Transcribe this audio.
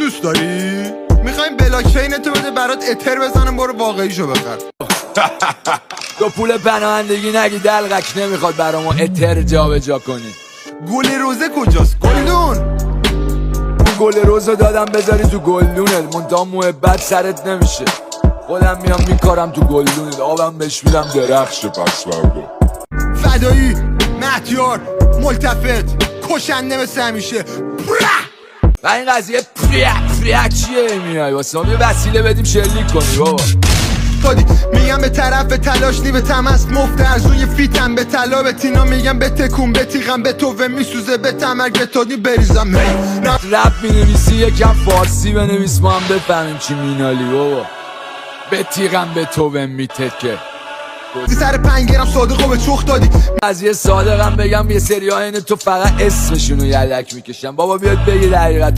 دوست داری؟ میخوایم بلاک چینتو بده برات اتر بزنم برو واقعیشو بخر. تو پول پناهندگی نگی دلقک نمیخواد برامو اتر جا جا کنی. گل روزه کجاست؟ گلدون اون گل روزو دادم بذاری تو گلدونت، منتها محبت سرت نمیشه. خودم میام میکارم تو گلدونت، آبم بهش میدم درخشه. پس فردا فدایی، مهدیار، ملتفت، کشنده مثل همیشه. و این قضیه پریک چیه میای؟ واسه ما یه وسیله بدیم شلیک کنی بابا. خودی میگم به طرف تلاش نی به تمس مفت ارزون فیتم به طلا به تینا میگم به تکون به تیغم به تو و میسوزه به تمرگ به تادی بریزم. رپ مینویسی یکم فارسی بنویس ما هم بفهمیم چی مینالی بابا. به تیغم به تو و میتکه سر 5 گرم صادقو به چخ دادی. از یه صادقم بگم یه سری ها اینه تو فقط اسمشونو یلک میکشم بابا. بیاد بگید حقیقت